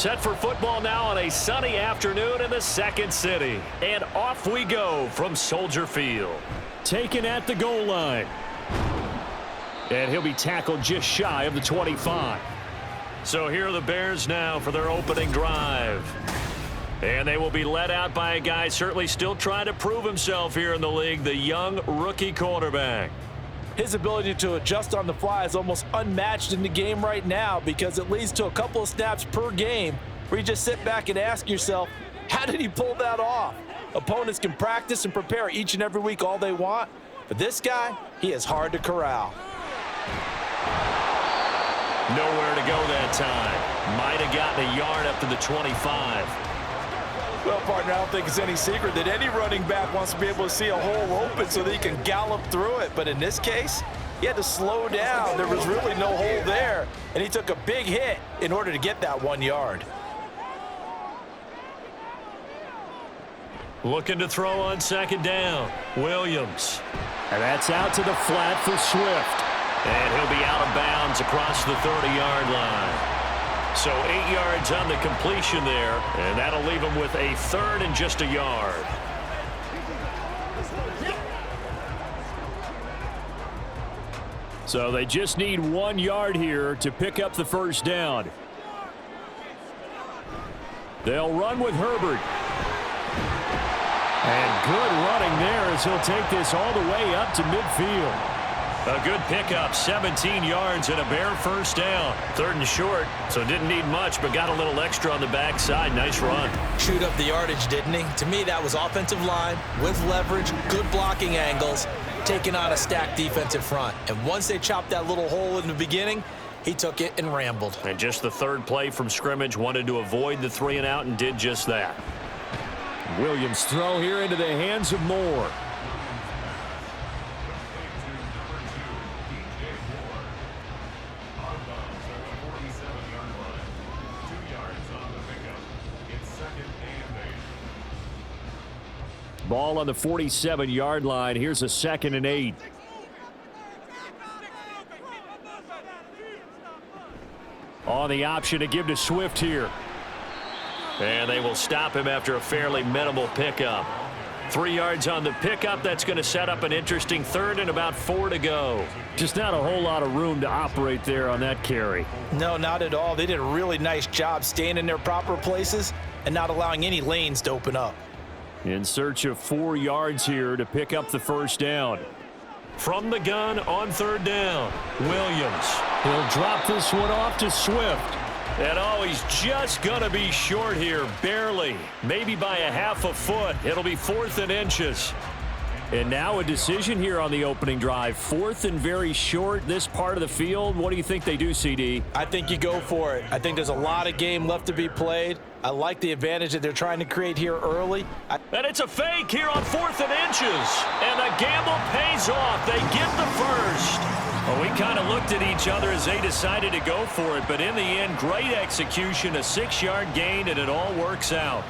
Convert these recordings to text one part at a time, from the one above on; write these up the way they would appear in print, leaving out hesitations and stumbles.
set for football now on a sunny afternoon in the second city. And off we go from Soldier Field. Taken at the goal line. And he'll be tackled just shy of the 25. So here are the Bears now for their opening drive. And they will be led out by a guy certainly still trying to prove himself here in the league, the young rookie quarterback. His ability to adjust on the fly is almost unmatched in the game right now because it leads to a couple of snaps per game where you just sit back and ask yourself, how did he pull that off? Opponents can practice and prepare each and every week all they want, but this guy, he is hard to corral. Nowhere to go that time. Might have gotten a yard up to the 25. Well, partner, I don't think it's any secret that any running back wants to be able to see a hole open so that he can gallop through it. But in this case, he had to slow down. There was really no hole there, and he took a big hit in order to get that 1 yard. Looking to throw on second down. Williams. And that's out to the flat for Swift. And he'll be out of bounds across the 30-yard line. So 8 yards on the completion there, and that'll leave him with a third and just a yard. So they just need 1 yard here to pick up the first down. They'll run with Herbert. And good running there as he'll take this all the way up to midfield. A good pickup, 17 yards and a Bear first down. Third and short, so didn't need much, but got a little extra on the backside. Nice run. Chewed up the yardage, didn't he? To me, that was offensive line with leverage, good blocking angles, taking on a stacked defensive front. And once they chopped that little hole in the beginning, he took it and rambled. And just the third play from scrimmage, wanted to avoid the 3 and out and did just that. Williams' throw here into the hands of Moore. Ball on the 47-yard line. Here's a 2nd and 8. On the option to give to Swift here. And they will stop him after a fairly minimal pickup. 3 yards on the pickup. That's going to set up an interesting third and about 4 to go. Just not a whole lot of room to operate there on that carry. No, not at all. They did a really nice job staying in their proper places and not allowing any lanes to open up. In search of 4 yards here to pick up the first down. From the gun on third down, Williams. He'll drop this one off to Swift. And oh, he's just going to be short here, barely. Maybe by a half a foot. It'll be 4th and inches. And now a decision here on the opening drive. 4th and very short, this part of the field. What do you think they do, CD? I think you go for it. I think there's a lot of game left to be played. I like the advantage that they're trying to create here early. And it's a fake here on 4th and inches. And the gamble pays off. They get the first. Well, we kind of looked at each other as they decided to go for it. But in the end, great execution, a 6-yard gain, and it all works out.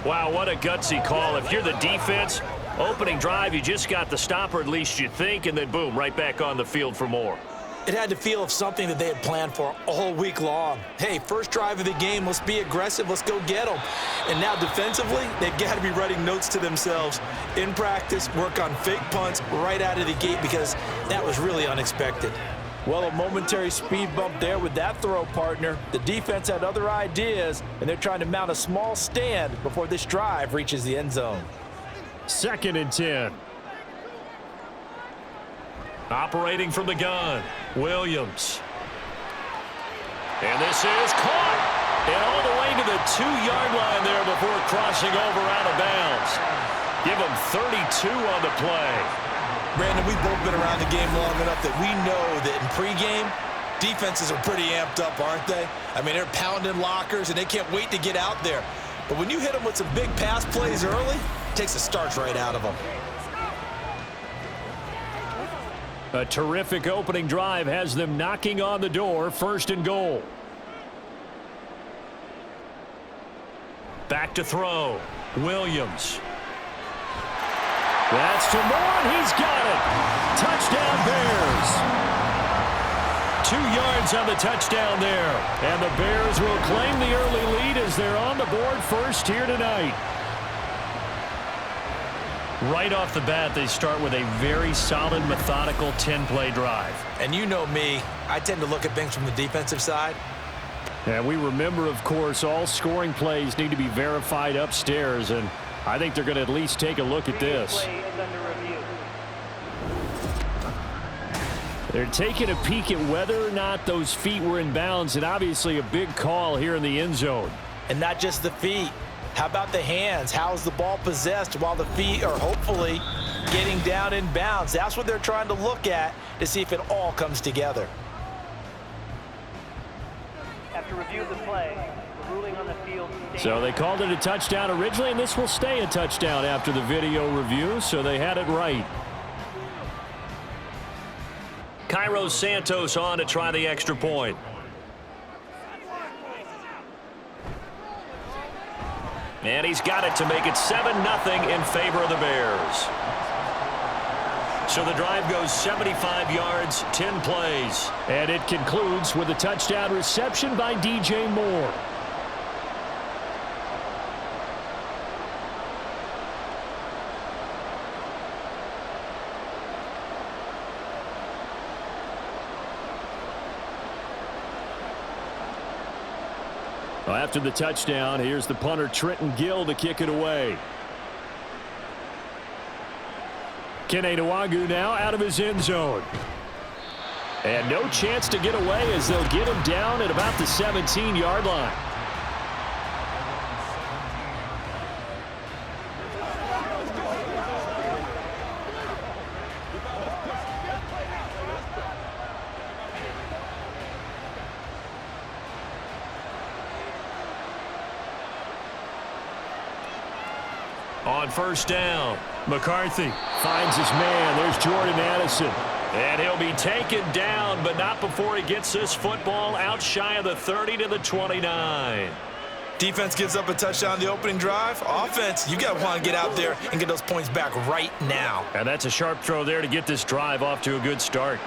Wow, what a gutsy call. If you're the defense, opening drive, you just got the stop, or at least you think, and then boom, right back on the field for more. It had the feel of something that they had planned for all week long. Hey, first drive of the game, let's be aggressive, let's go get them. And now defensively, they've got to be writing notes to themselves. In practice, work on fake punts right out of the gate because that was really unexpected. Well, a momentary speed bump there with that throw, partner. The defense had other ideas, and they're trying to mount a small stand before this drive reaches the end zone. 2nd and 10. Operating from the gun, Williams. And this is caught. And all the way to the 2-yard line there before crossing over out of bounds. Give him 32 on the play. Brandon, we've both been around the game long enough that we know that in pregame, defenses are pretty amped up, aren't they? I mean, they're pounding lockers, and they can't wait to get out there. But when you hit them with some big pass plays early, it takes the starch right out of them. A terrific opening drive has them knocking on the door, 1st and goal. Back to throw, Williams. That's to Moore, and he's got it. Touchdown, Bears. 2 yards on the touchdown there. And the Bears will claim the early lead as they're on the board first here tonight. Right off the bat, they start with a very solid, methodical 10-play drive. And you know me, I tend to look at things from the defensive side. And we remember, of course, all scoring plays need to be verified upstairs, and I think they're going to at least take a look at this. They're taking a peek at whether or not those feet were in bounds, and obviously a big call here in the end zone. And not just the feet. How about the hands? How is the ball possessed while the feet are hopefully getting down in bounds? That's what they're trying to look at to see if it all comes together. After review of the play, the ruling on the field. So they called it a touchdown originally, and this will stay a touchdown after the video review, so they had it right. Cairo Santos on to try the extra point. And he's got it to make it 7-0 in favor of the Bears. So the drive goes 75 yards, 10 plays. And it concludes with a touchdown reception by DJ Moore. Well, after the touchdown, here's the punter Trenton Gill to kick it away. Kene Nwagu now out of his end zone. And no chance to get away as they'll get him down at about the 17-yard line. On first down, McCarthy finds his man. There's Jordan Addison. and he'll be taken down, but not before he gets this football out shy of the 30 to the 29. Defense gives up a touchdown on the opening drive. Offense, you got to want to get out there and get those points back right now. And that's a sharp throw there to get this drive off to a good start.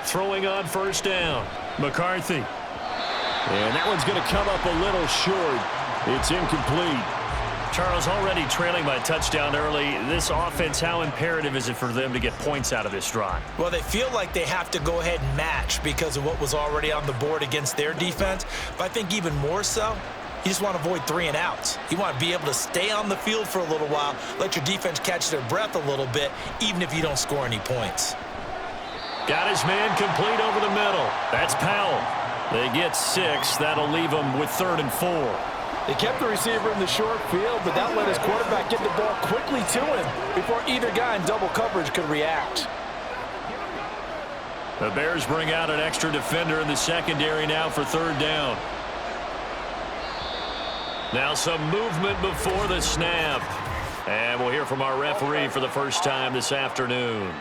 Throwing on first down, McCarthy. And that one's going to come up a little short. It's incomplete. Charles, already trailing by a touchdown early. This offense, how imperative is it for them to get points out of this drive? Well, they feel like they have to go ahead and match because of what was already on the board against their defense. But I think even more so, you just want to avoid 3 and outs. You want to be able to stay on the field for a little while, let your defense catch their breath a little bit, even if you don't score any points. Got his man complete over the middle. That's Powell. They get 6. That'll leave them with 3rd and 4. They kept the receiver in the short field, but that let his quarterback get the ball quickly to him before either guy in double coverage could react. The Bears bring out an extra defender in the secondary now for 3rd down. Now some movement before the snap. And we'll hear from our referee for the first time this afternoon.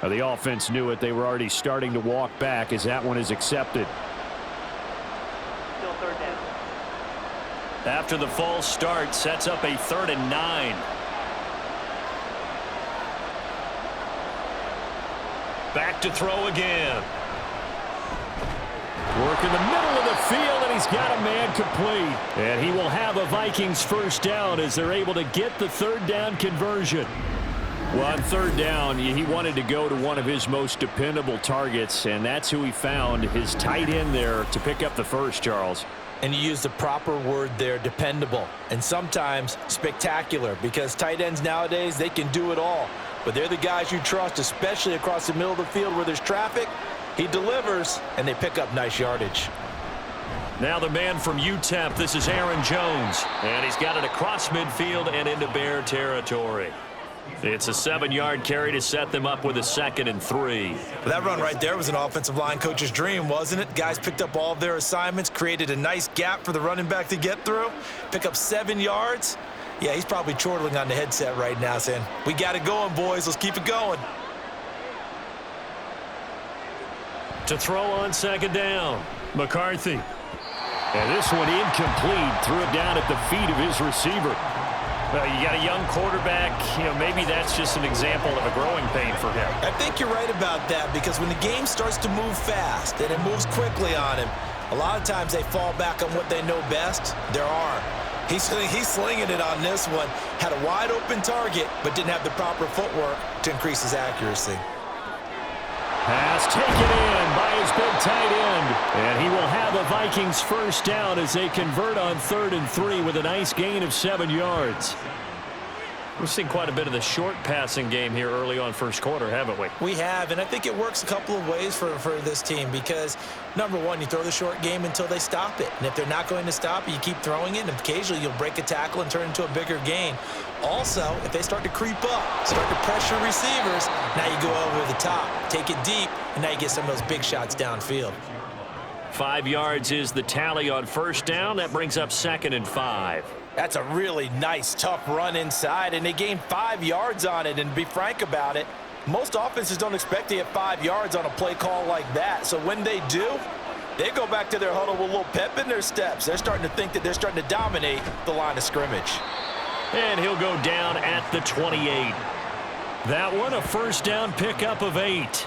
The offense knew it. They were already starting to walk back as that one is accepted. Still 3rd down. After the false start, sets up a 3rd and 9. Back to throw again. Work in the middle of the field, and he's got a man complete. And he will have a Vikings first down as they're able to get the 3rd down conversion. Well, on 3rd down, he wanted to go to one of his most dependable targets, and that's who he found, his tight end there, to pick up the first, Charles. And you use the proper word there, dependable, and sometimes spectacular, because tight ends nowadays, they can do it all. But they're the guys you trust, especially across the middle of the field where there's traffic. He delivers, and they pick up nice yardage. Now the man from UTEP, this is Aaron Jones, and he's got it across midfield and into Bear territory. It's a 7-yard carry to set them up with a 2nd and 3. That run right there was an offensive line coach's dream, wasn't it? Guys picked up all of their assignments, created a nice gap for the running back to get through, pick up 7 yards. Yeah, he's probably chortling on the headset right now saying, we got it going, boys. Let's keep it going. To throw on 2nd down, McCarthy. And this one incomplete. Threw it down at the feet of his receiver. Well, you got a young quarterback. Maybe that's just an example of a growing pain for him. I think you're right about that because when the game starts to move fast and it moves quickly on him, a lot of times they fall back on what they know best, their arm. He's slinging it on this one. Had a wide open target, but didn't have the proper footwork to increase his accuracy. Pass taken in by his big tight end. And he will have a Vikings first down as they convert on 3rd and 3 with a nice gain of 7 yards. We've seen quite a bit of the short passing game here early on first quarter, haven't we? We have, and I think it works a couple of ways for this team because, number one, you throw the short game until they stop it. And if they're not going to stop it, you keep throwing it, and occasionally you'll break a tackle and turn it into a bigger gain. Also, if they start to creep up, start to pressure receivers, now you go over the top, take it deep, and now you get some of those big shots downfield. 5 yards is the tally on first down. That brings up 2nd and 5. That's a really nice, tough run inside, and they gained 5 yards on it. And to be frank about it, most offenses don't expect to get 5 yards on a play call like that. So when they do, they go back to their huddle with a little pep in their steps. They're starting to think that they're starting to dominate the line of scrimmage. And he'll go down at the 28. That one, a first down pickup of 8.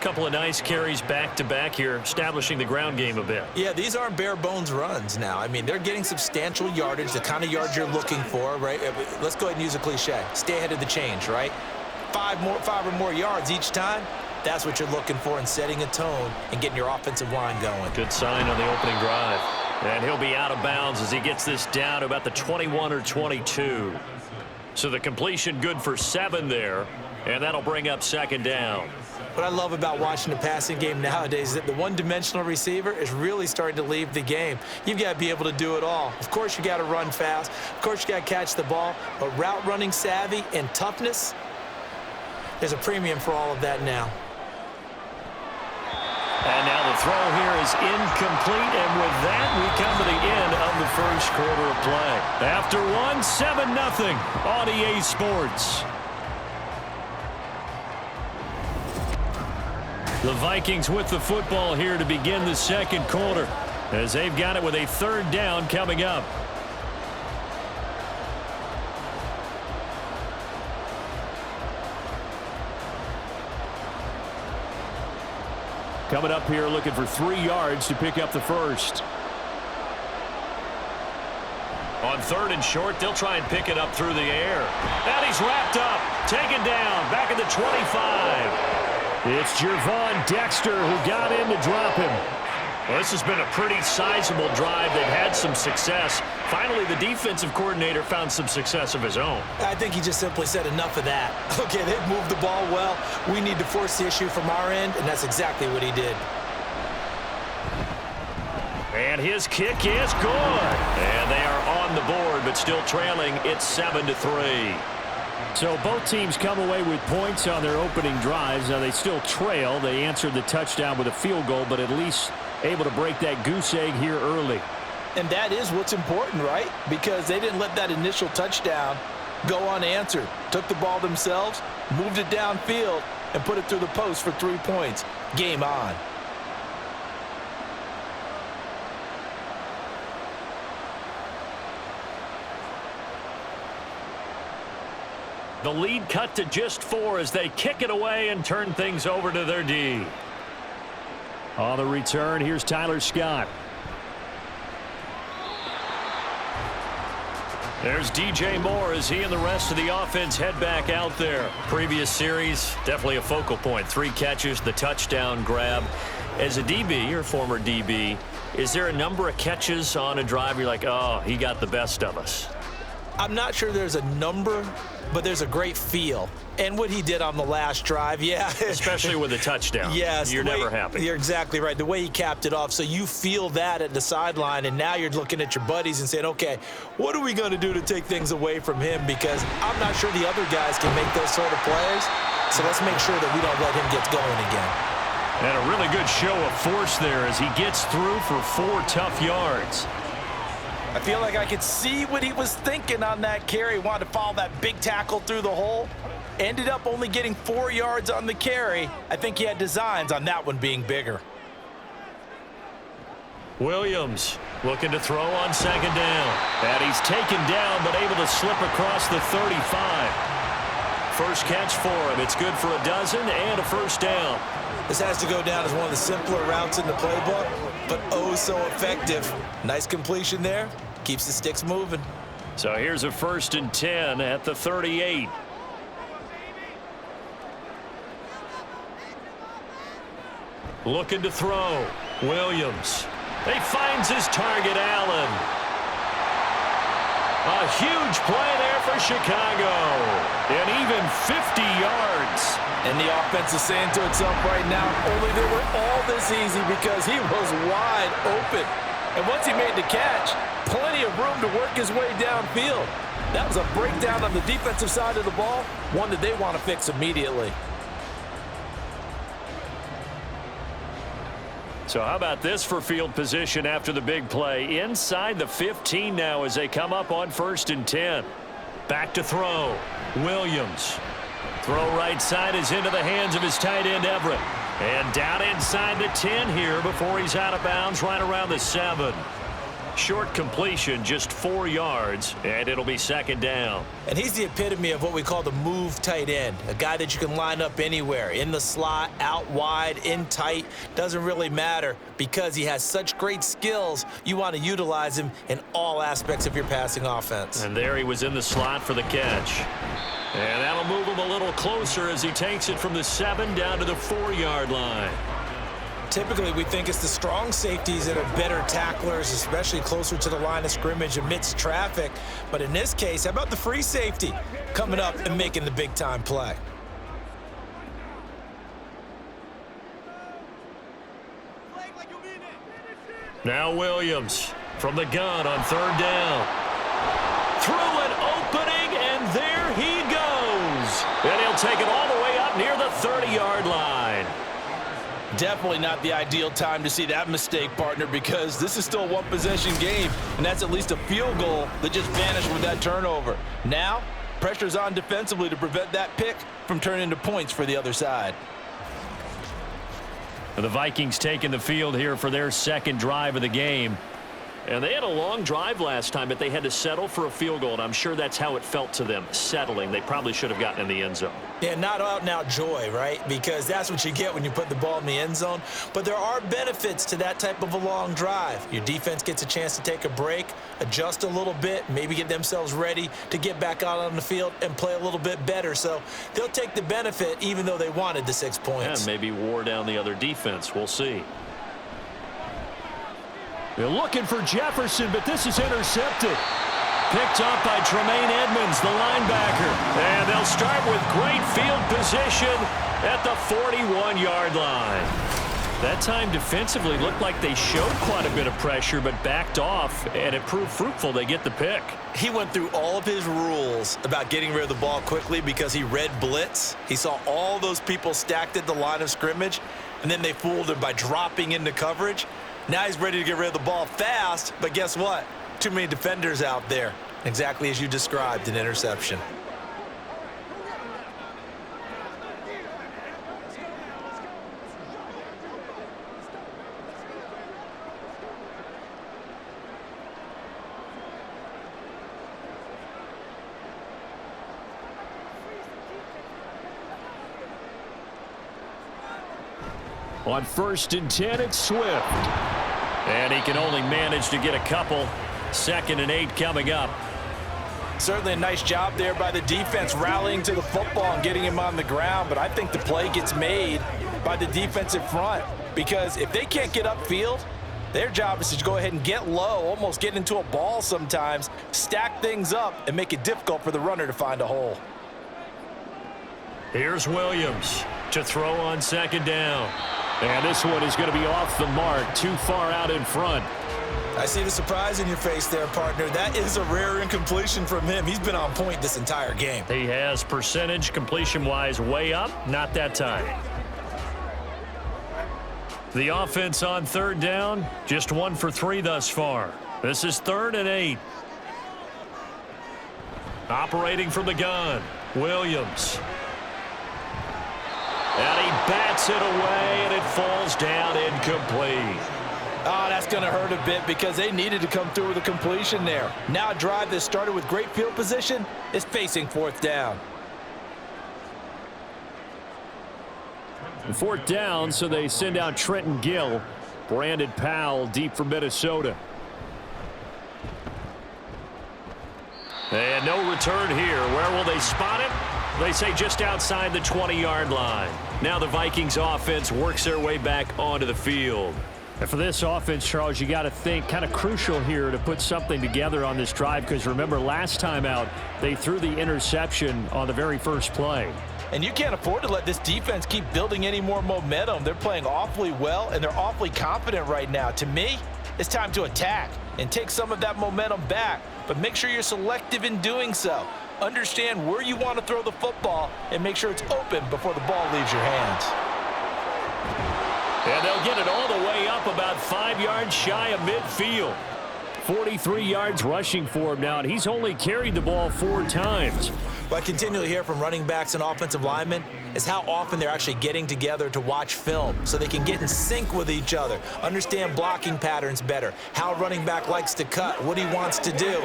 Couple of nice carries back-to-back here, establishing the ground game a bit. Yeah, these aren't bare-bones runs now. I mean, they're getting substantial yardage, the kind of yards you're looking for, right? Let's go ahead and use a cliche. Stay ahead of the change, right? 5 or more yards each time, that's what you're looking for in setting a tone and getting your offensive line going. Good sign on the opening drive. And he'll be out of bounds as he gets this down to about the 21 or 22. So the completion good for 7 there, and that'll bring up 2nd down. What I love about watching the passing game nowadays is that the one-dimensional receiver is really starting to leave the game. You've got to be able to do it all. Of course, you got to run fast. Of course, you got to catch the ball. But route running savvy and toughness, there's a premium for all of that now. And now the throw here is incomplete, and with that, we come to the end of the first quarter of play. After one, 7-0 on EA Sports. The Vikings with the football here to begin the second quarter as they've got it with a 3rd down coming up. Coming up here looking for 3 yards to pick up the first. On 3rd and short, they'll try and pick it up through the air. And he's wrapped up, taken down, back at the 25. It's Gervon Dexter who got in to drop him. Well, this has been a pretty sizable drive. They've had some success. Finally, the defensive coordinator found some success of his own. I think he just simply said enough of that. Okay, they've moved the ball well. We need to force the issue from our end, and that's exactly what he did. And his kick is good. And they are on the board, but still trailing. It's 7-3. So both teams come away with points on their opening drives. Now they still trail. They answered the touchdown with a field goal, but at least able to break that goose egg here early. And that is what's important, right? Because they didn't let that initial touchdown go unanswered. Took the ball themselves, moved it downfield, and put it through the post for 3 points. Game on. The lead cut to just 4 as they kick it away and turn things over to their D. On the return, here's Tyler Scott. There's DJ Moore as he and the rest of the offense head back out there. Previous series, definitely a focal point. 3 catches, the touchdown grab. As a DB, or former DB, is there a number of catches on a drive you're like, oh, he got the best of us? I'm not sure there's a number, but there's a great feel. And what he did on the last drive, yeah. Especially with a touchdown. Yes. You're never happy. You're exactly right. The way he capped it off. So you feel that at the sideline, and now you're looking at your buddies and saying, okay, what are we going to do to take things away from him? Because I'm not sure the other guys can make those sort of plays. So let's make sure that we don't let him get going again. And a really good show of force there as he gets through for 4 tough yards. I feel like I could see what he was thinking on that carry. He wanted to follow that big tackle through the hole. Ended up only getting 4 yards on the carry. I think he had designs on that one being bigger. Williams looking to throw on second down. And he's taken down but able to slip across the 35. First catch for him. It's good for a dozen and a first down. This has to go down as one of the simpler routes in the playbook, but oh so effective. Nice completion there. Keeps the sticks moving. So here's a 1st and 10 at the 38. Looking to throw. Williams. He finds his target, Allen. A huge play there for Chicago. And even 50 yards. And the offense is saying to itself right now, only they were all this easy because he was wide open. And once he made the catch, plenty of room to work his way downfield. That was a breakdown on the defensive side of the ball, one that they want to fix immediately. So how about this for field position after the big play? Inside the 15 now as they come up on 1st and 10. Back to throw. Williams. Throw right side is into the hands of his tight end, Everett. And down inside the 10 here before he's out of bounds right around the 7. Short completion, just 4 yards, and it'll be second down. And he's the epitome of what we call the move tight end, a guy that you can line up anywhere, in the slot, out wide, in tight, doesn't really matter because he has such great skills. You want to utilize him in all aspects of your passing offense. And there he was in the slot for the catch. And that'll move him a little closer as he takes it from the 7 down to the 4-yard line. Typically, we think it's the strong safeties that are better tacklers, especially closer to the line of scrimmage amidst traffic. But in this case, how about the free safety coming up and making the big-time play? Now Williams from the gun on 3rd down. Through an opening, and there he goes. And he'll take it all the way up near the 30-yard line. Definitely not the ideal time to see that mistake, partner, because this is still a one-possession game, and that's at least a field goal that just vanished with that turnover. Now, pressure's on defensively to prevent that pick from turning into points for the other side. The Vikings taking the field here for their 2nd drive of the game. And they had a long drive last time, but they had to settle for a field goal, and I'm sure that's how it felt to them, settling. They probably should have gotten in the end zone. Yeah, not out-and-out joy, right? Because that's what you get when you put the ball in the end zone. But there are benefits to that type of a long drive. Your defense gets a chance to take a break, adjust a little bit, maybe get themselves ready to get back out on the field and play a little bit better. So they'll take the benefit even though they wanted the 6 points. Yeah, maybe wore down the other defense. We'll see. They're looking for Jefferson, but this is intercepted. Picked up by Tremaine Edmonds, the linebacker. And they'll start with great field position at the 41-yard line. That time defensively looked like they showed quite a bit of pressure but backed off, and it proved fruitful. They get the pick. He went through all of his rules about getting rid of the ball quickly because he read blitz. He saw all those people stacked at the line of scrimmage, and then they fooled him by dropping into coverage. Now he's ready to get rid of the ball fast, but guess what? Too many defenders out there. Exactly as you described, an interception. On 1st and 10, it's Swift. And he can only manage to get a couple. 2nd and 8 coming up. Certainly a nice job there by the defense rallying to the football and getting him on the ground, but I think the play gets made by the defensive front because if they can't get upfield, their job is to go ahead and get low, almost get into a ball sometimes, stack things up, and make it difficult for the runner to find a hole. Here's Williams to throw on 2nd down. And this one is going to be off the mark, too far out in front. I see the surprise in your face there, partner. That is a rare incompletion from him. He's been on point this entire game. He has percentage completion-wise way up. Not that time. The offense on 3rd down, just 1 for 3 thus far. This is 3rd and 8. Operating from the gun, Williams. And he bats it away, and it falls down incomplete. Oh, that's going to hurt a bit because they needed to come through with a completion there. Now a drive that started with great field position is facing fourth down. Fourth down, so they send out Trenton Gill. Brandon Powell deep for Minnesota. And no return here. Where will they spot it? They say just outside the 20-yard line. Now the Vikings offense works their way back onto the field. And for this offense, Charles, you got to think kind of crucial here to put something together on this drive, because remember last time out they threw the interception on the very first play. And you can't afford to let this defense keep building any more momentum. They're playing awfully well, and they're awfully confident right now. To me, it's time to attack and take some of that momentum back, but make sure you're selective in doing so. Understand where you want to throw the football and make sure it's open before the ball leaves your hands. And they'll get it all the way up about 5 yards shy of midfield. 43 yards rushing for him now, and he's only carried the ball 4 times. What I continually hear from running backs and offensive linemen is how often they're actually getting together to watch film so they can get in sync with each other, understand blocking patterns better, how a running back likes to cut, what he wants to do.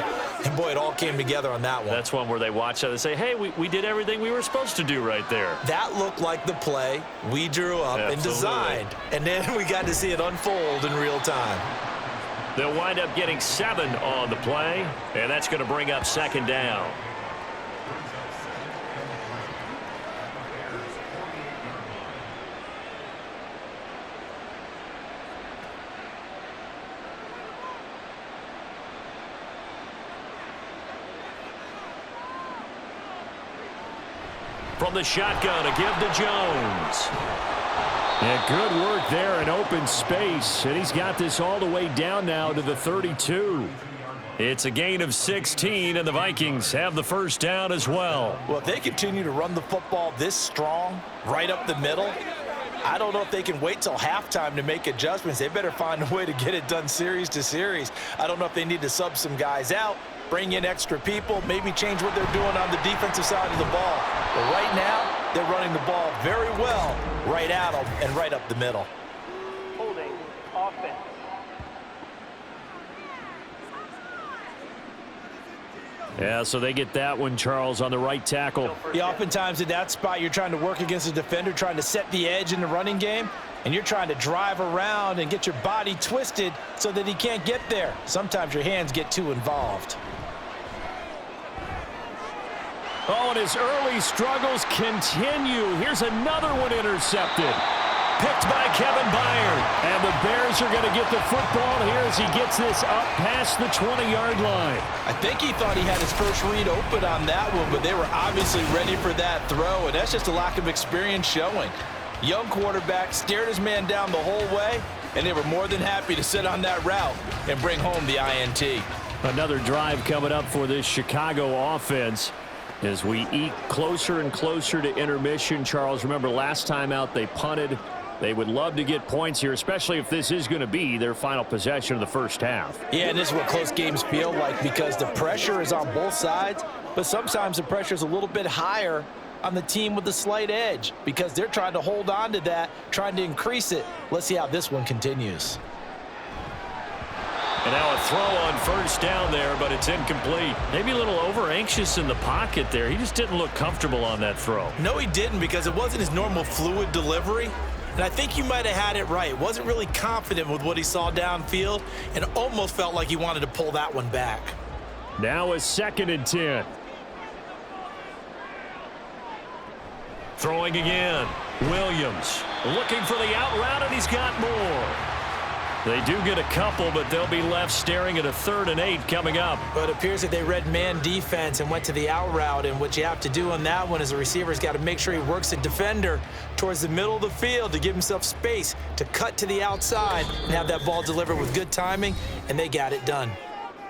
And, boy, it all came together on that one. That's one where they watch it and say, hey, we did everything we were supposed to do right there. That looked like the play we drew up and designed. And then we got to see it unfold in real time. They'll wind up getting 7 on the play, and that's going to bring up second down. From the shotgun, a give to Jones. Yeah, good work there in open space, and he's got this all the way down now to the 32. It's a gain of 16, and the Vikings have the first down as well. Well, if they continue to run the football this strong, right up the middle, I don't know if they can wait till halftime to make adjustments. They better find a way to get it done series to series. I don't know if they need to sub some guys out, bring in extra people, maybe change what they're doing on the defensive side of the ball. But right now, they're running the ball very well right at them and right up the middle. Holding offense. Yeah, so they get that one, Charles, on the right tackle. Yeah, oftentimes in that spot, you're trying to work against a defender, trying to set the edge in the running game, and you're trying to drive around and get your body twisted so that he can't get there. Sometimes your hands get too involved. Oh, and his early struggles continue. Here's another one intercepted. Picked by Kevin Byard. And the Bears are going to get the football here as he gets this up past the 20-yard line. I think he thought he had his first read open on that one, but they were obviously ready for that throw, and that's just a lack of experience showing. Young quarterback stared his man down the whole way, and they were more than happy to sit on that route and bring home the INT. Another drive coming up for this Chicago offense as we eke closer and closer to intermission. Charles, remember last time out they punted. They would love to get points here, especially if this is going to be their final possession of the first half. Yeah, and this is what close games feel like because the pressure is on both sides, but sometimes the pressure is a little bit higher on the team with the slight edge because they're trying to hold on to that, trying to increase it. Let's see how this one continues. And now a throw on first down there, but it's incomplete. Maybe a little over-anxious in the pocket there. He just didn't look comfortable on that throw. No, he didn't, because it wasn't his normal fluid delivery. And I think you might have had it right. Wasn't really confident with what he saw downfield and almost felt like he wanted to pull that one back. Now a 2nd and 10. Throwing again. Williams looking for the out route, and he's got more. They do get a couple, but they'll be left staring at a 3rd and 8 coming up. But it appears that they read man defense and went to the out route, and what you have to do on that one is the receiver's got to make sure he works the defender towards the middle of the field to give himself space to cut to the outside and have that ball delivered with good timing, and they got it done.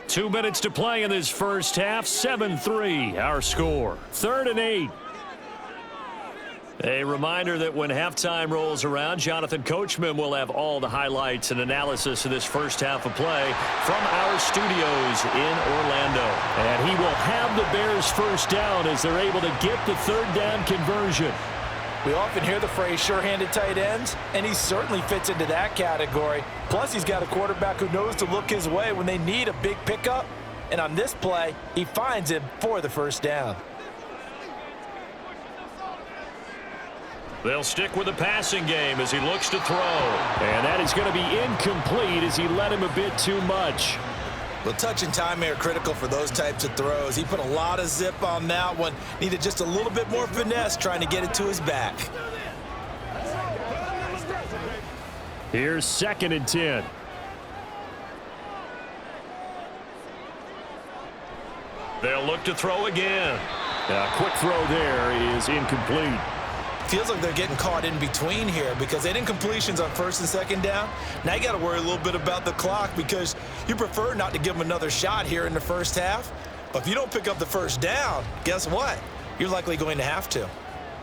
2 minutes to play in this first half. 7-3 our score. 3rd and 8. A reminder that when halftime rolls around, Jonathan Coachman will have all the highlights and analysis of this first half of play from our studios in Orlando. And he will have the Bears first down as they're able to get the 3rd down conversion. We often hear the phrase sure-handed tight ends, and he certainly fits into that category. Plus, he's got a quarterback who knows to look his way when they need a big pickup. And on this play, he finds him for the first down. They'll stick with the passing game as he looks to throw. And that is going to be incomplete as he led him a bit too much. Well, touch and timing are critical for those types of throws. He put a lot of zip on that one. Needed just a little bit more finesse trying to get it to his back. Here's 2nd and 10. They'll look to throw again. A quick throw there is incomplete. Feels like they're getting caught in between here because they didn't completions on 1st and 2nd down. Now you got to worry a little bit about the clock because you prefer not to give them another shot here in the first half. But if you don't pick up the first down, guess what? You're likely going to have to.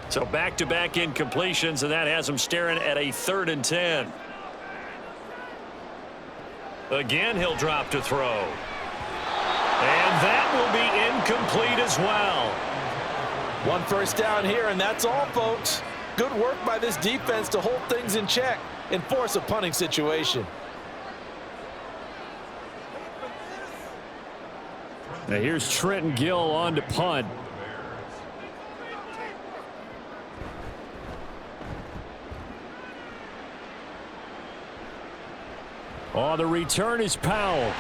So back-to-back incompletions, and that has them staring at a 3rd and 10. Again, he'll drop to throw. And that will be incomplete as well. One first down here, and that's all, folks. Good work by this defense to hold things in check and force a punting situation. Now here's Trenton Gill on to punt. Oh, the return is Powell.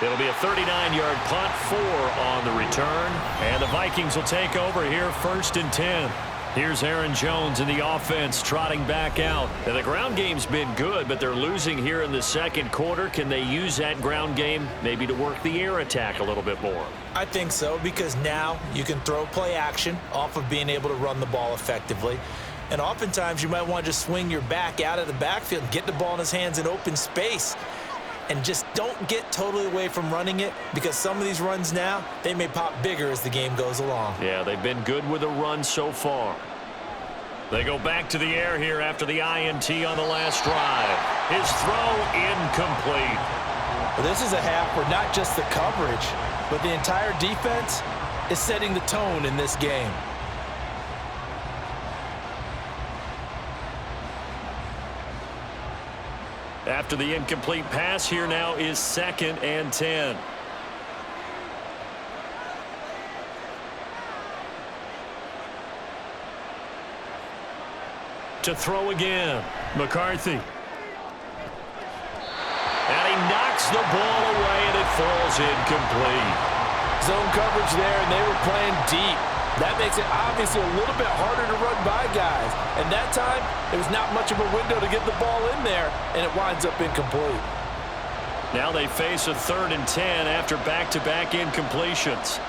It'll be a 39-yard punt, 4 on the return. And the Vikings will take over here 1st and 10. Here's Aaron Jones in the offense trotting back out. And the ground game's been good, but they're losing here in the 2nd quarter. Can they use that ground game maybe to work the air attack a little bit more? I think so because now you can throw play action off of being able to run the ball effectively. And oftentimes you might want to just swing your back out of the backfield and get the ball in his hands in open space. And just don't get totally away from running it because some of these runs now, they may pop bigger as the game goes along. Yeah, they've been good with a run so far. They go back to the air here after the INT on the last drive. His throw incomplete. Well, this is a half where not just the coverage, but the entire defense is setting the tone in this game. After the incomplete pass, here now is 2nd and 10. To throw again, McCarthy. And he knocks the ball away, and it falls incomplete. Zone coverage there, and they were playing deep. That makes it obviously a little bit harder to run by guys. And that time, there was not much of a window to get the ball in there, and it winds up incomplete. Now they face a 3rd and 10 after back-to-back incompletions.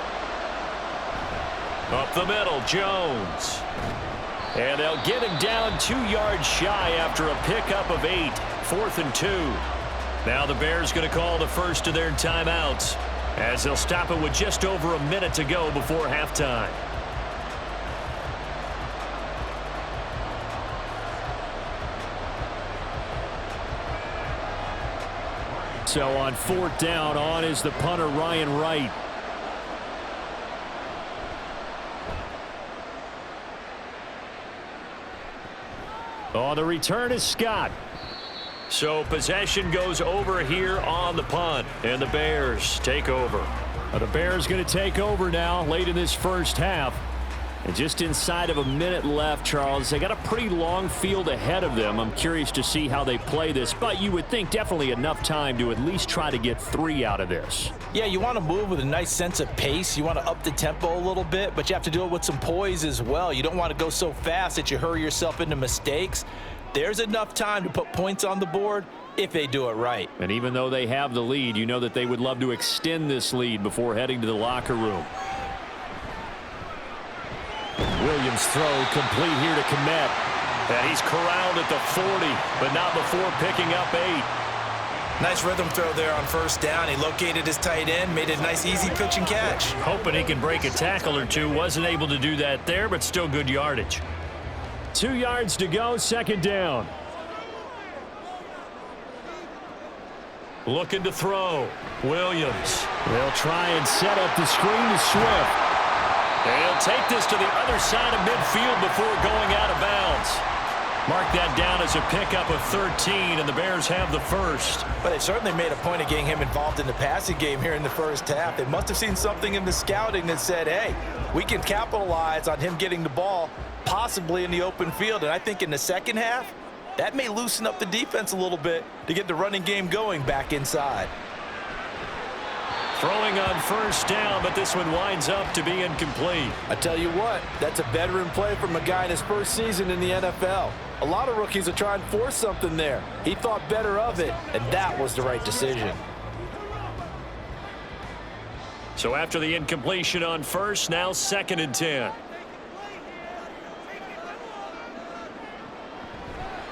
Up the middle, Jones. And they'll get him down 2 yards shy after a pickup of 8. 4th and 2. Now the Bears going to call the first of their timeouts as they'll stop it with just over a minute to go before halftime. So on 4th down, on is the punter, Ryan Wright. Oh, the return is Scott. So possession goes over here on the punt, and the Bears take over. The Bears going to take over now late in this first half. And just inside of a minute left, Charles, they got a pretty long field ahead of them. I'm curious to see how they play this, but you would think definitely enough time to at least try to get 3 out of this. Yeah, you want to move with a nice sense of pace. You want to up the tempo a little bit, but you have to do it with some poise as well. You don't want to go so fast that you hurry yourself into mistakes. There's enough time to put points on the board if they do it right. And even though they have the lead, you know that they would love to extend this lead before heading to the locker room. Williams' throw complete here to Kmet. And he's corralled at the 40, but not before picking up 8. Nice rhythm throw there on 1st down. He located his tight end, made a nice easy pitch and catch. Hoping he can break a tackle or two. Wasn't able to do that there, but still good yardage. 2 yards to go, 2nd down. Looking to throw. Williams. They'll try and set up the screen to Swift. They'll take this to the other side of midfield before going out of bounds. Mark that down as a pickup of 13, and the Bears have the first. But they certainly made a point of getting him involved in the passing game here in the first half. They must have seen something in the scouting that said, hey, we can capitalize on him getting the ball possibly in the open field. And I think in the second half, that may loosen up the defense a little bit to get the running game going back inside. Throwing on first down, but this one winds up to be incomplete. I tell you what, that's a veteran play from a guy in his first season in the NFL. A lot of rookies are trying to force something there. He thought better of it, and that was the right decision. So after the incompletion on first, now 2nd and 10.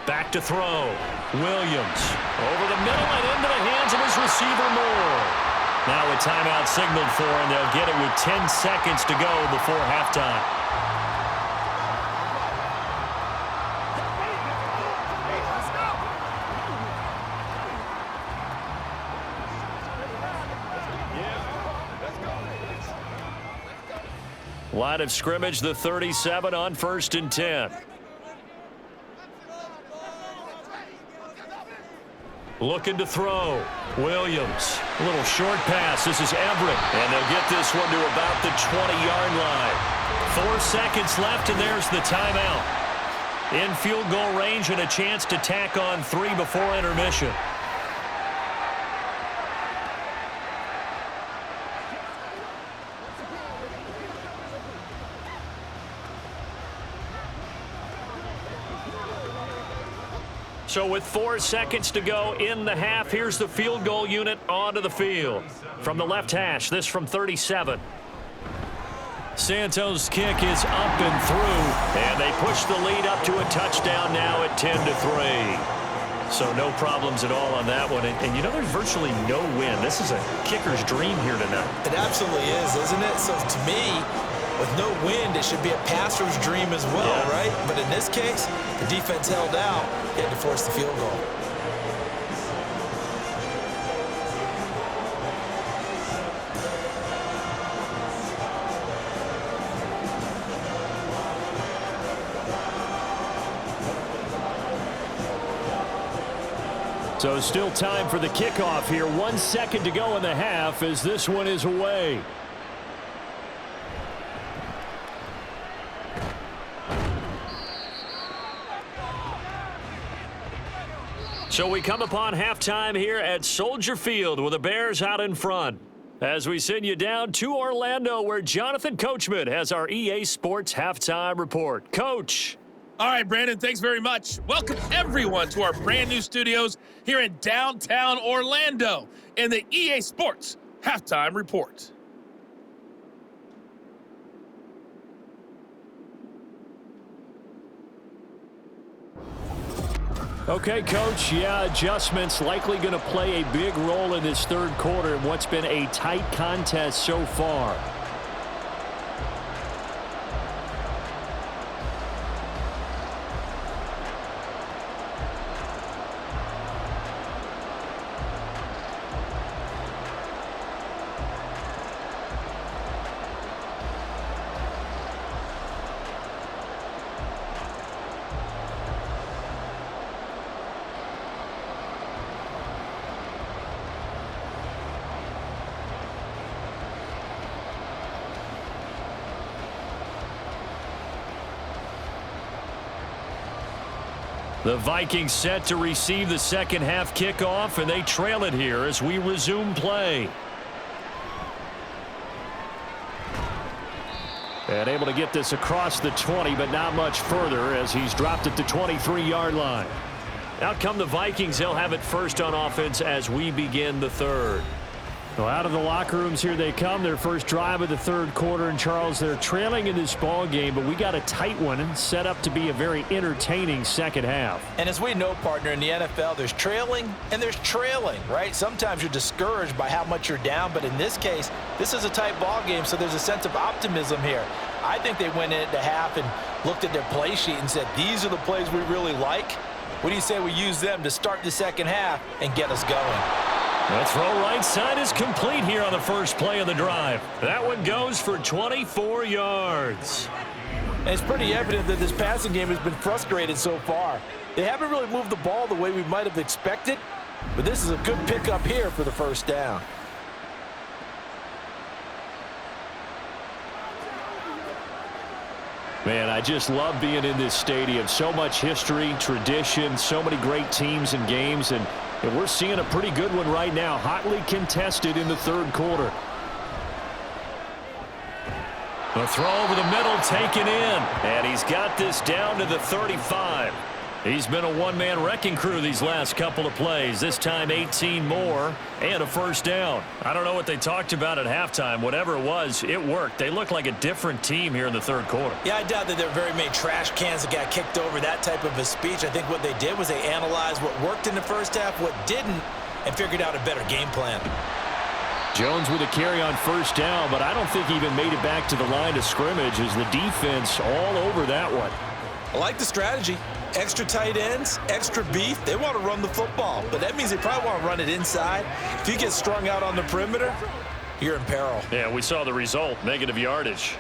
Back to throw. Williams over the middle and into the hands of his receiver Moore. Now a timeout signaled for, and they'll get it with 10 seconds to go before halftime. Line of scrimmage, the 37 on 1st and 10. Looking to throw. Williams. A little short pass. This is Everett. And they'll get this one to about the 20-yard line. 4 seconds left, and there's the timeout. In field goal range and a chance to tack on 3 before intermission. So with 4 seconds to go in the half, here's the field goal unit onto the field. From the left hash, this from 37. Santos' kick is up and through, and they push the lead up to a touchdown now at 10-3. So no problems at all on that one. And you know, there's virtually no win. This is a kicker's dream here tonight. It absolutely is, isn't it? So to me, with no wind, it should be a passer's dream as well, right? But in this case, the defense held out. They had to force the field goal. So still time for the kickoff here. 1 second to go in the half as this one is away. So we come upon halftime here at Soldier Field with the Bears out in front. As we send you down to Orlando, where Jonathan Coachman has our EA Sports Halftime Report. Coach. All right, Brandon, thanks very much. Welcome, everyone, to our brand new studios here in downtown Orlando in the EA Sports Halftime Report. Okay, Coach, adjustments likely going to play a big role in this third quarter in what's been a tight contest so far. The Vikings set to receive the second half kickoff, and they trail it here as we resume play. And able to get this across the 20, but not much further as he's dropped at the 23-yard line. Out come the Vikings. They'll have it first on offense as we begin the third. Well, out of the locker rooms here they come. Their first drive of the third quarter. And, Charles, they're trailing in this ball game, but we got a tight one and set up to be a very entertaining second half. And as we know, partner, in the NFL, there's trailing and there's trailing, right? Sometimes you're discouraged by how much you're down, but in this case, this is a tight ball game, so there's a sense of optimism here. I think they went into half and looked at their play sheet and said, these are the plays we really like. What do you say we use them to start the second half and get us going? The throw right side is complete here on the first play of the drive. That one goes for 24 yards. And it's pretty evident that this passing game has been frustrated so far. They haven't really moved the ball the way we might have expected, but this is a good pickup here for the first down. Man, I just love being in this stadium. So much history, tradition, so many great teams and games, and we're seeing a pretty good one right now, hotly contested in the third quarter. A throw over the middle taken in, and he's got this down to the 35. He's been a one-man wrecking crew these last couple of plays. This time 18 more and a first down. I don't know what they talked about at halftime. Whatever it was, it worked. They look like a different team here in the third quarter. Yeah, I doubt that there are very many trash cans that got kicked over, that type of a speech. I think what they did was they analyzed what worked in the first half, what didn't, and figured out a better game plan. Jones with a carry on first down, but I don't think he even made it back to the line of scrimmage as the defense all over that one. I like the strategy. Extra tight ends, extra beef. They want to run the football, but that means they probably want to run it inside. If you get strung out on the perimeter, you're in peril. Yeah, we saw the result, negative yardage.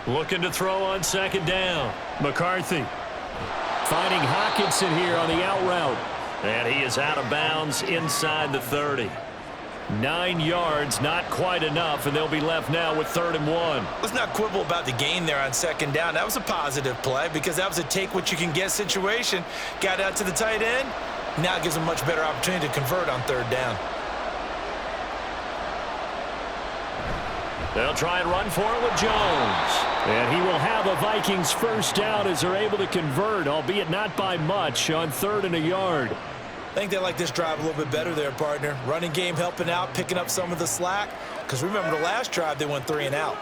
Looking to throw on second down. McCarthy. Finding Hockenson here on the out route. And he is out of bounds inside the 30. 9 yards, not quite enough, and they'll be left now with 3rd and 1. Let's not quibble about the gain there on second down. That was a positive play because that was a take-what-you-can-get situation. Got out to the tight end. Now it gives them a much better opportunity to convert on 3rd down. They'll try and run for it with Jones. And he will have a Vikings first down as they're able to convert, albeit not by much, on 3rd and a yard. I think they like this drive a little bit better there, partner. Running game helping out, picking up some of the slack. Because remember the last drive, they went 3 and out.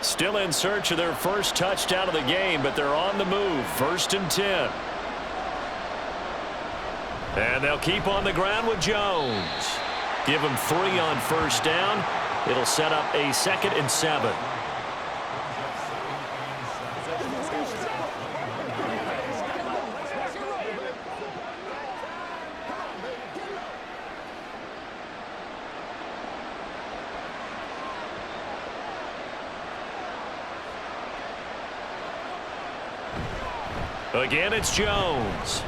Still in search of their first touchdown of the game, but they're on the move. 1st and 10. And they'll keep on the ground with Jones. Give him 3 on first down. It'll set up a 2nd and 7. Again, it's Jones.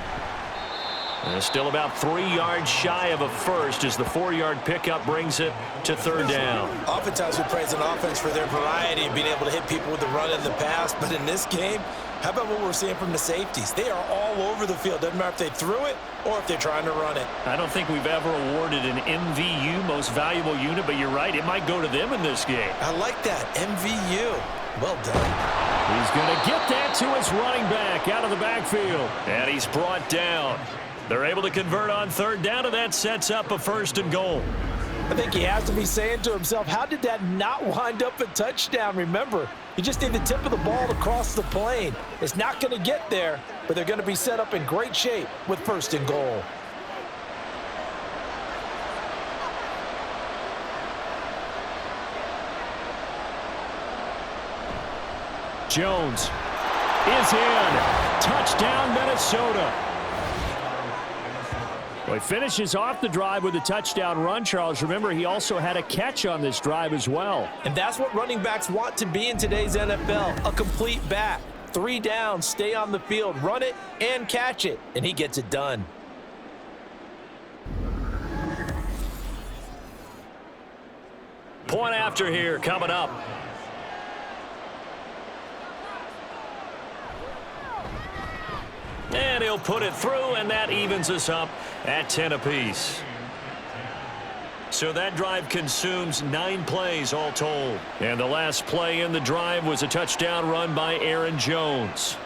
And still about 3 yards shy of a first as the 4-yard pickup brings it to 3rd down. Oftentimes we praise an offense for their variety of being able to hit people with the run and the pass. But in this game, how about what we're seeing from the safeties? They are all over the field. Doesn't matter if they threw it or if they're trying to run it. I don't think we've ever awarded an MVU, most valuable unit, but you're right. It might go to them in this game. I like that. MVU. Well done. He's going to get that to his running back out of the backfield. And he's brought down. They're able to convert on 3rd down, and that sets up a 1st and goal. I think he has to be saying to himself, how did that not wind up a touchdown? Remember, you just need the tip of the ball to cross the plane. It's not going to get there, but they're going to be set up in great shape with 1st and goal. Jones is in. Touchdown, Minnesota. Well, he finishes off the drive with a touchdown run, Charles. Remember, he also had a catch on this drive as well. And that's what running backs want to be in today's NFL, a complete back. 3 downs, stay on the field, run it, and catch it. And he gets it done. Point after here coming up. And he'll put it through, and that evens us up at 10 apiece. So that drive consumes 9 plays all told. And the last play in the drive was a touchdown run by Aaron Jones.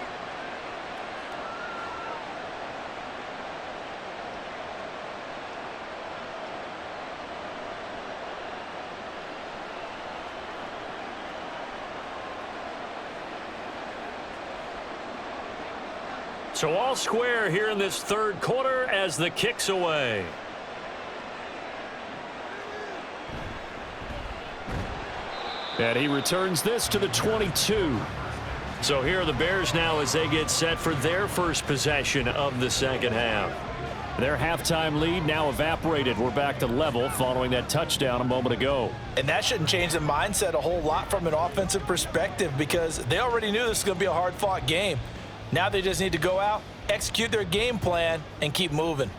So all square here in this 3rd quarter as the kick's away. And he returns this to the 22. So here are the Bears now as they get set for their first possession of the second half. Their halftime lead now evaporated. We're back to level following that touchdown a moment ago. And that shouldn't change the mindset a whole lot from an offensive perspective because they already knew this was going to be a hard-fought game. Now they just need to go out, execute their game plan, and keep moving.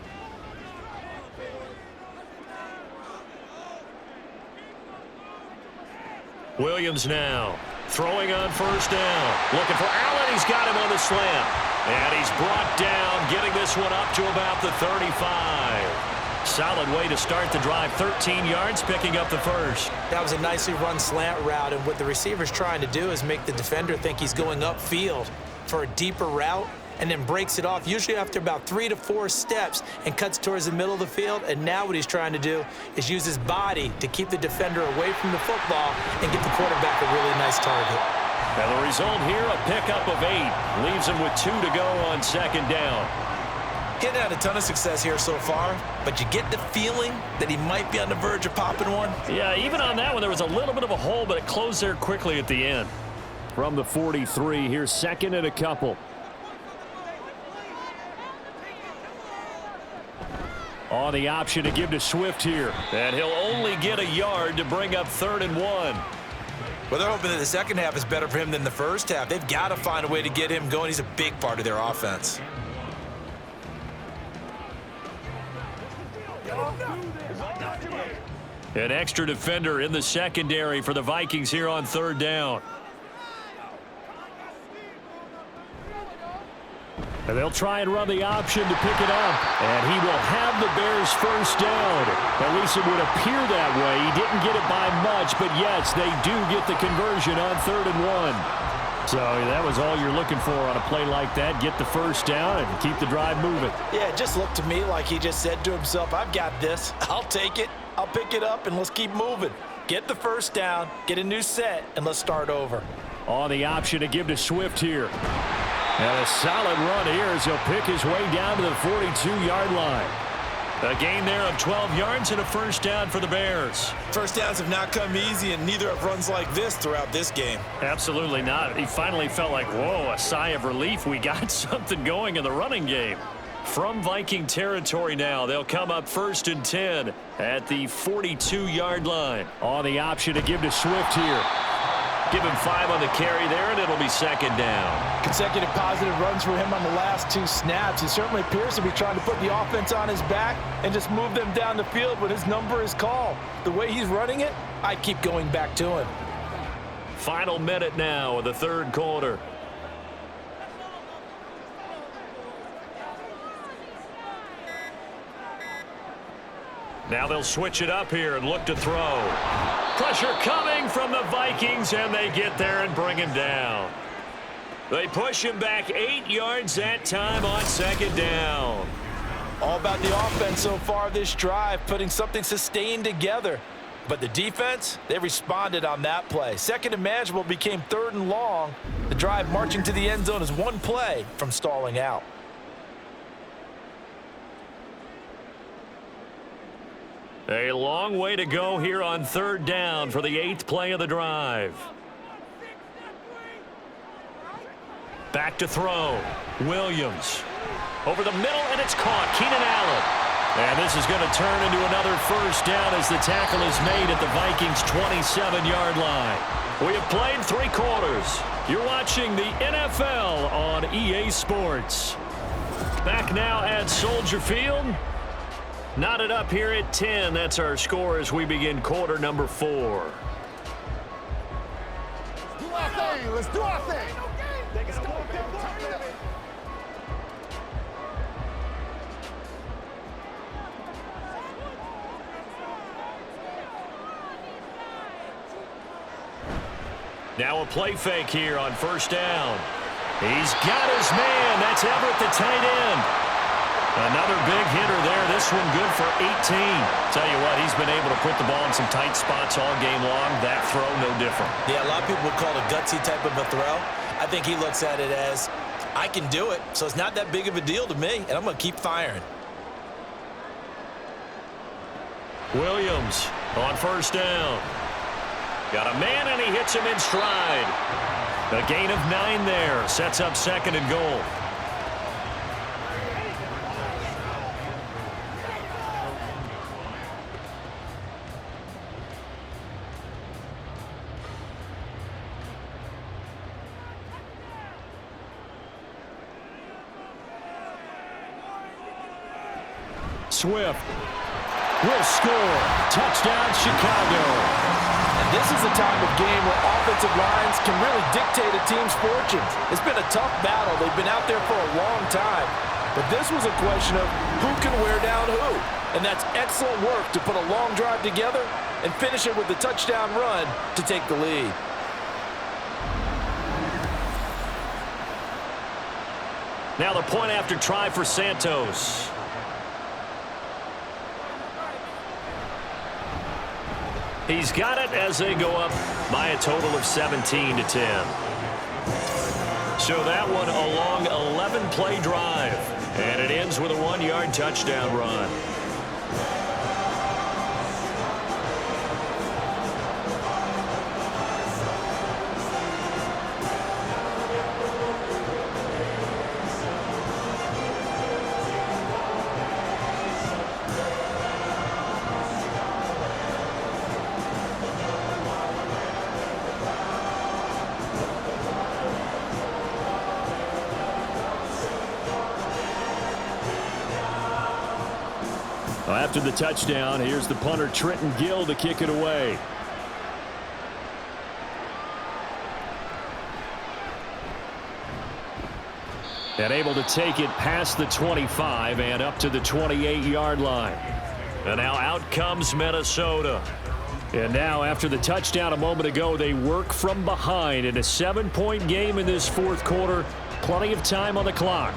Williams now throwing on first down. Looking for Allen. He's got him on the slant. And he's brought down, getting this one up to about the 35. Solid way to start the drive. 13 yards, picking up the first. That was a nicely run slant route, and what the receiver's trying to do is make the defender think he's going upfield for a deeper route and then breaks it off, usually after about 3 to 4 steps, and cuts towards the middle of the field. And now what he's trying to do is use his body to keep the defender away from the football and get the quarterback a really nice target. And the result here, a pickup of 8. Leaves him with 2 to go on second down. Getting had a ton of success here so far, but you get the feeling that he might be on the verge of popping one. Yeah, even on that one, there was a little bit of a hole, but it closed there quickly at the end. From the 43, here's second and a couple. On the option to give to Swift here. And he'll only get a yard to bring up 3rd and 1. Well, they're hoping that the second half is better for him than the first half. They've got to find a way to get him going. He's a big part of their offense. An extra defender in the secondary for the Vikings here on 3rd down. And they'll try and run the option to pick it up. And he will have the Bears first down. At least it would appear that way. He didn't get it by much, but yes, they do get the conversion on 3rd and 1. So that was all you're looking for on a play like that. Get the first down and keep the drive moving. Yeah, it just looked to me like he just said to himself, I've got this. I'll take it. I'll pick it up, and let's keep moving. Get the first down, get a new set, and let's start over. On the option to give to Swift here. And a solid run here as he'll pick his way down to the 42-yard line. A gain there of 12 yards and a first down for the Bears. First downs have not come easy, and neither have runs like this throughout this game. Absolutely not. He finally felt like, whoa, a sigh of relief. We got something going in the running game. From Viking territory now, they'll come up 1st and 10 at the 42-yard line. On the option to give to Swift here. Give him 5 on the carry there, and it'll be second down. Consecutive positive runs for him on the last 2 snaps. He certainly appears to be trying to put the offense on his back and just move them down the field when his number is called. The way he's running it, I keep going back to him. Final minute now of the 3rd quarter. Now they'll switch it up here and look to throw. Pressure coming from the Vikings, and they get there and bring him down. They push him back 8 yards that time on second down. All about the offense so far this drive, putting something sustained together. But the defense, they responded on that play. Second and manageable became 3rd and long. The drive marching to the end zone is one play from stalling out. A long way to go here on 3rd down for the 8th play of the drive. Back to throw. Williams. Over the middle, and it's caught. Keenan Allen. And this is going to turn into another first down as the tackle is made at the Vikings' 27-yard line. We have played 3 quarters. You're watching the NFL on EA Sports. Back now at Soldier Field. Knotted up here at 10. That's our score as we begin quarter number 4. Do our thing. Let's do our thing. Now a play fake here on first down. He's got his man. That's Everett, the tight end. Another big hitter there. This one good for 18. Tell you what, he's been able to put the ball in some tight spots all game long. That throw, no different. Yeah, a lot of people would call it a gutsy type of a throw. I think he looks at it as, I can do it, so it's not that big of a deal to me, and I'm going to keep firing. Williams on first down. Got a man, and he hits him in stride. A gain of 9 there. Sets up 2nd and goal. Swift will score. Touchdown, Chicago. And this is a time of game where offensive lines can really dictate a team's fortunes. It's been a tough battle. They've been out there for a long time. But this was a question of who can wear down who. And that's excellent work to put a long drive together and finish it with a touchdown run to take the lead. Now the point after try for Santos. He's got it as they go up by a total of 17-10. So that one a long 11-play drive. And it ends with a 1-yard touchdown run. After the touchdown, here's the punter, Trenton Gill, to kick it away. And able to take it past the 25 and up to the 28-yard line. And now out comes Minnesota. And now after the touchdown a moment ago, they work from behind in a 7-point game in this 4th quarter. Plenty of time on the clock.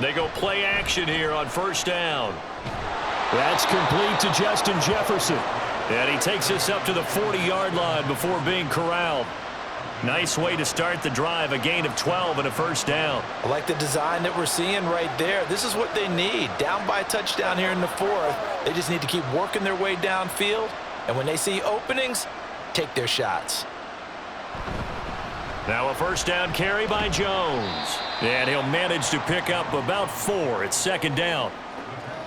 They go play action here on 1st down. That's complete to Justin Jefferson. And he takes us up to the 40-yard line before being corralled. Nice way to start the drive, a gain of 12 and a 1st down. I like the design that we're seeing right there. This is what they need. Down by a touchdown here in the 4th. They just need to keep working their way downfield. And when they see openings, take their shots. Now a 1st down carry by Jones. And he'll manage to pick up about 4. It's 2nd down.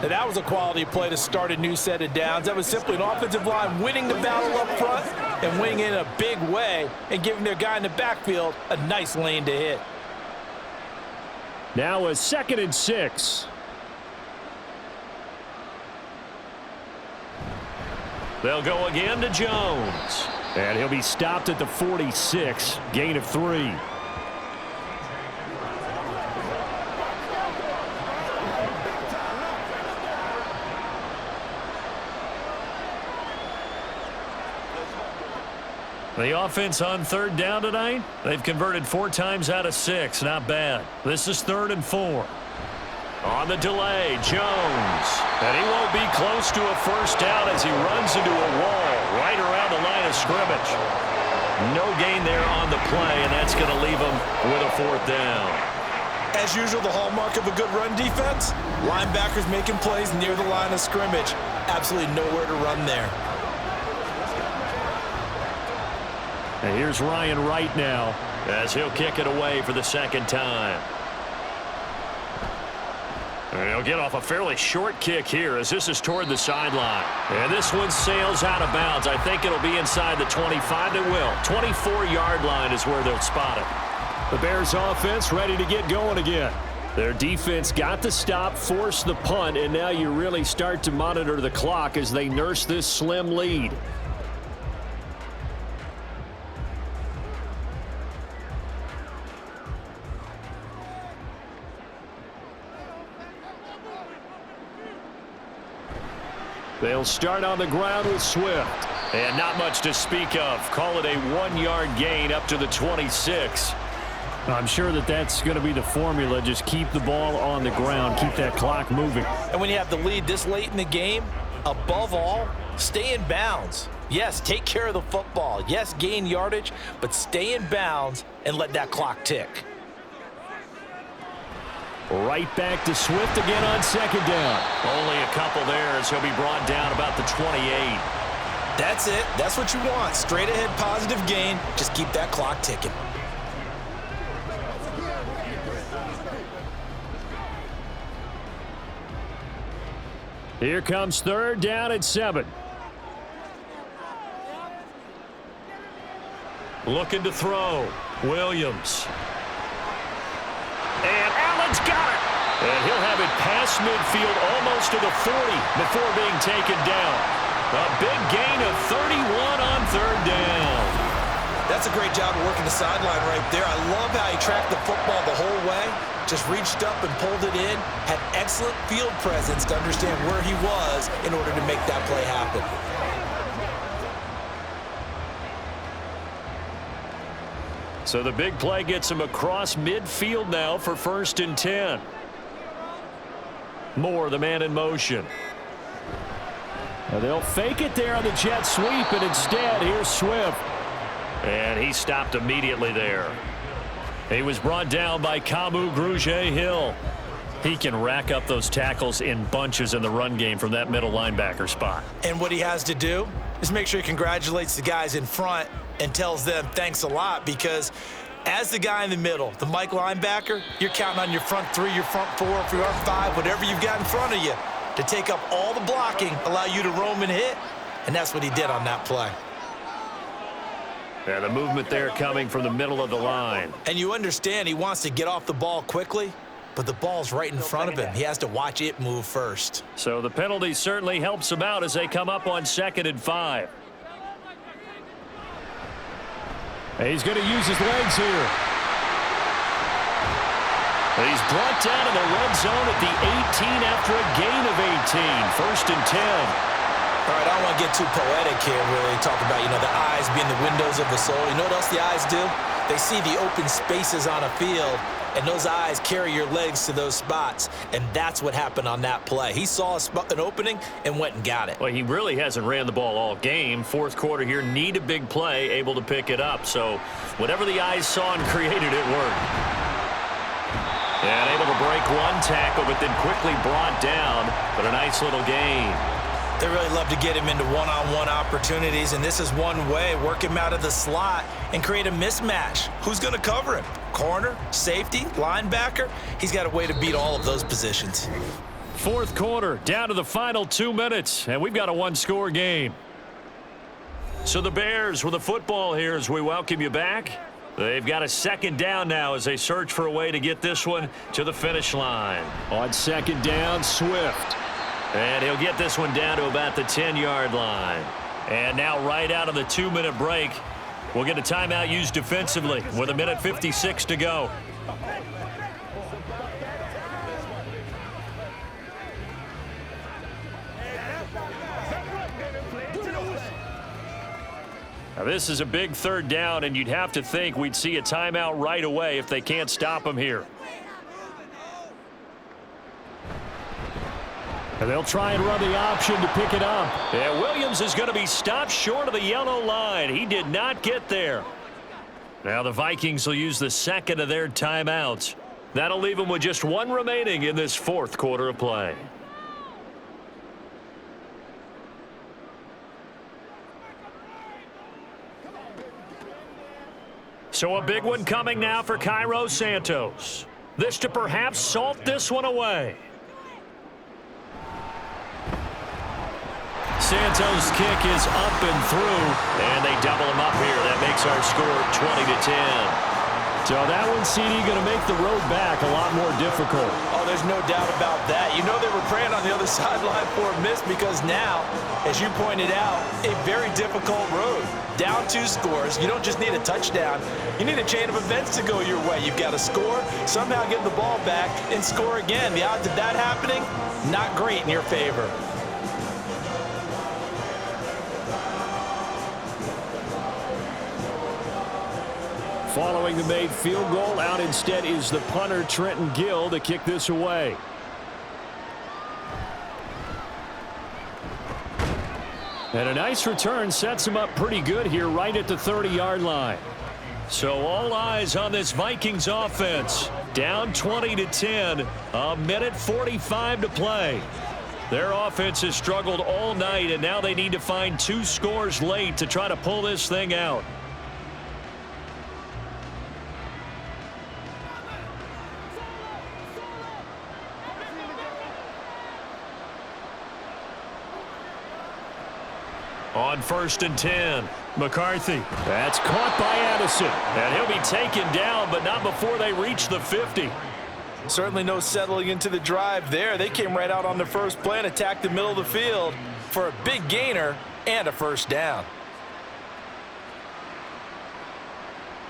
And that was a quality play to start a new set of downs. That was simply an offensive line winning the battle up front and winning it in a big way and giving their guy in the backfield a nice lane to hit. Now a 2nd and 6. They'll go again to Jones. And he'll be stopped at the 46, gain of 3. The offense on 3rd down tonight, they've converted 4 times out of 6. Not bad. This is 3rd and 4. On the delay, Jones. And he won't be close to a 1st down as he runs into a wall right around the line of scrimmage. No gain there on the play, and that's going to leave him with a 4th down. As usual, the hallmark of a good run defense, linebackers making plays near the line of scrimmage. Absolutely nowhere to run there. And here's Ryan Wright now as he'll kick it away for the 2nd time. And he'll get off a fairly short kick here as this is toward the sideline. And this one sails out of bounds. I think it'll be inside the 25. It will. 24-yard line is where they'll spot it. The Bears offense ready to get going again. Their defense got the stop, forced the punt, and now you really start to monitor the clock as they nurse this slim lead. They'll start on the ground with Swift. And not much to speak of. Call it a 1-yard gain up to the 26. I'm sure that's going to be the formula. Just keep the ball on the ground. Keep that clock moving. And when you have the lead this late in the game, above all, stay in bounds. Yes, take care of the football. Yes, gain yardage, but stay in bounds and let that clock tick. Right back to Swift again on second down. Only a couple there as he'll be brought down about the 28. That's it. That's what you want. Straight ahead positive gain. Just keep that clock ticking. Here comes third down and 7. Looking to throw. Williams. And Allen's got it. And he'll have it past midfield almost to the 40 before being taken down. A big gain of 31 on third down. That's a great job of working the sideline right there. I love how he tracked the football the whole way. Just reached up and pulled it in. Had excellent field presence to understand where he was in order to make that play happen. So the big play gets him across midfield now for 1st and 10. Moore, the man in motion. Now they'll fake it there on the jet sweep, and instead, here's Swift. And he stopped immediately there. He was brought down by Kamu Grugier-Hill. He can rack up those tackles in bunches in the run game from that middle linebacker spot. And what he has to do is make sure he congratulates the guys in front and tells them thanks a lot, because as the guy in the middle, the Mike linebacker, you're counting on your front 3, your front 4, if you're up 5, whatever you've got in front of you to take up all the blocking, allow you to roam and hit, and that's what he did on that play. Yeah, the movement there coming from the middle of the line. And you understand he wants to get off the ball quickly, but the ball's right in front of him. He has to watch it move first. So the penalty certainly helps him out as they come up on 2nd and 5. He's going to use his legs here. He's brought down in the red zone at the 18 after a gain of 18. 1st and 10. All right, I don't want to get too poetic here, really. Talk about, the eyes being the windows of the soul. You know what else the eyes do? They see the open spaces on a field, and those eyes carry your legs to those spots, and that's what happened on that play. He saw an opening and went and got it. Well, he really hasn't ran the ball all game. 4th quarter here, need a big play, able to pick it up. So whatever the eyes saw and created, it worked. And able to break one tackle, but then quickly brought down, but a nice little gain. They really love to get him into one-on-one opportunities, and this is one way. Work him out of the slot and create a mismatch. Who's going to cover him? Corner, safety, linebacker? He's got a way to beat all of those positions. 4th quarter, down to the final 2 minutes, and we've got a one-score game. So the Bears with the football here as we welcome you back. They've got a 2nd down now as they search for a way to get this one to the finish line. On 2nd down, Swift. And he'll get this one down to about the 10-yard line. And now right out of the 2-minute break, we'll get a timeout used defensively with 1:56 to go. Now this is a big 3rd down, and you'd have to think we'd see a timeout right away if they can't stop him here. And they'll try and run the option to pick it up. Yeah, Williams is going to be stopped short of the yellow line. He did not get there. Now the Vikings will use the 2nd of their timeouts. That'll leave them with just 1 remaining in this 4th quarter of play. So a big one coming now for Cairo Santos. This to perhaps salt this one away. Santos' kick is up and through, and they double him up here. That makes our score 20-10. So that one, CD, going to make the road back a lot more difficult. Oh, there's no doubt about that. You know they were praying on the other sideline for a miss, because now, as you pointed out, a very difficult road. Down 2 scores. You don't just need a touchdown. You need a chain of events to go your way. You've got to score, somehow get the ball back, and score again. The odds of that happening, not great in your favor. Following the made field goal, out instead is the punter, Trenton Gill, to kick this away. And a nice return sets him up pretty good here right at the 30-yard line. So all eyes on this Vikings offense. Down 20-10, a minute 45 to play. Their offense has struggled all night, and now they need to find 2 scores late to try to pull this thing out. On 1st and 10, McCarthy. That's caught by Addison. And he'll be taken down, but not before they reach the 50. Certainly no settling into the drive there. They came right out on the first play and attacked the middle of the field for a big gainer and a first down.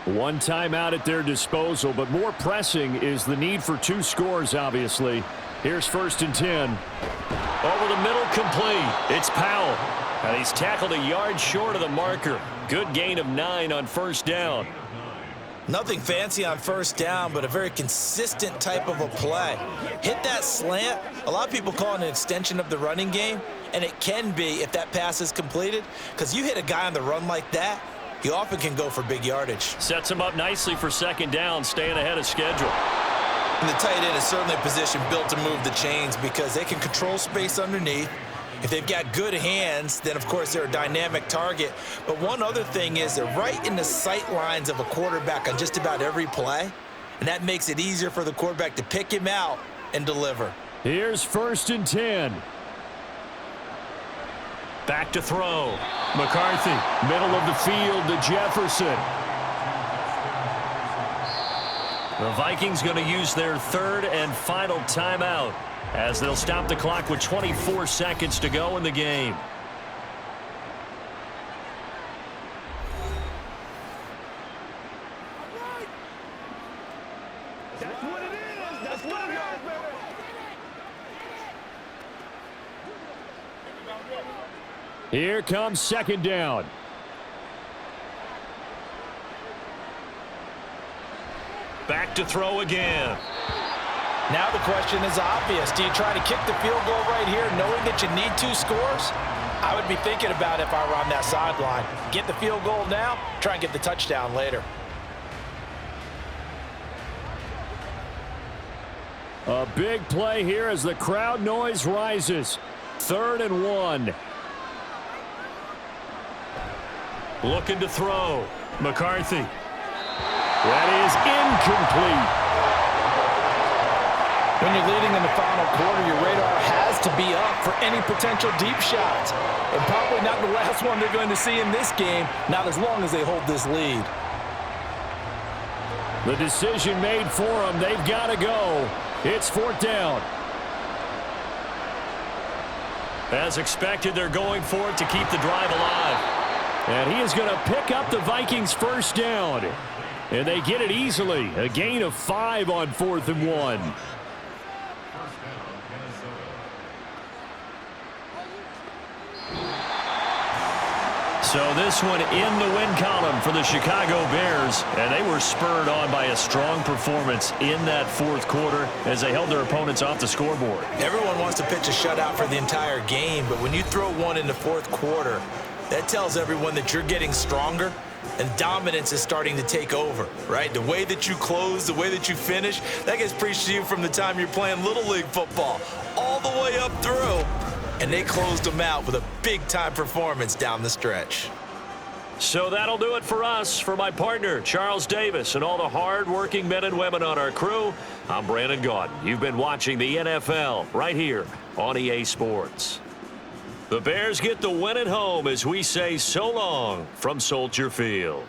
One timeout at their disposal, but more pressing is the need for 2 scores, obviously. Here's 1st and 10. Over the middle, complete. It's Powell. And he's tackled a yard short of the marker. Good gain of 9 on 1st down. Nothing fancy on 1st down, but a very consistent type of a play. Hit that slant. A lot of people call it an extension of the running game, and it can be if that pass is completed, because you hit a guy on the run like that, he often can go for big yardage. Sets him up nicely for 2nd down, staying ahead of schedule. And the tight end is certainly a position built to move the chains because they can control space underneath. If they've got good hands, then, of course, they're a dynamic target. But one other thing is they're right in the sight lines of a quarterback on just about every play, and that makes it easier for the quarterback to pick him out and deliver. Here's 1st and 10. Back to throw. McCarthy, middle of the field to Jefferson. The Vikings going to use their 3rd and final timeout, as they'll stop the clock with 24 seconds to go in the game. That's what it is. That's what it is, baby. Here comes 2nd down. Back to throw again. Now the question is obvious. Do you try to kick the field goal right here knowing that you need 2 scores? I would be thinking about it if I were on that sideline. Get the field goal now, try and get the touchdown later. A big play here as the crowd noise rises. 3rd and 1. Looking to throw. McCarthy. That is incomplete. When you're leading in the final quarter, your radar has to be up for any potential deep shots. And probably not the last one they're going to see in this game, not as long as they hold this lead. The decision made for them. They've got to go. It's 4th down. As expected, they're going for it to keep the drive alive. And he is going to pick up the Vikings' 1st down. And they get it easily. A gain of 5 on 4th and 1. So this one in the win column for the Chicago Bears, and they were spurred on by a strong performance in that 4th quarter as they held their opponents off the scoreboard. Everyone wants to pitch a shutout for the entire game, but when you throw one in the 4th quarter, that tells everyone that you're getting stronger and dominance is starting to take over, right? The way that you close, the way that you finish, that gets preached to you from the time you're playing Little League football all the way up through. And they closed them out with a big-time performance down the stretch. So that'll do it for us. For my partner, Charles Davis, and all the hard-working men and women on our crew, I'm Brandon Gaudin. You've been watching the NFL right here on EA Sports. The Bears get the win at home as we say so long from Soldier Field.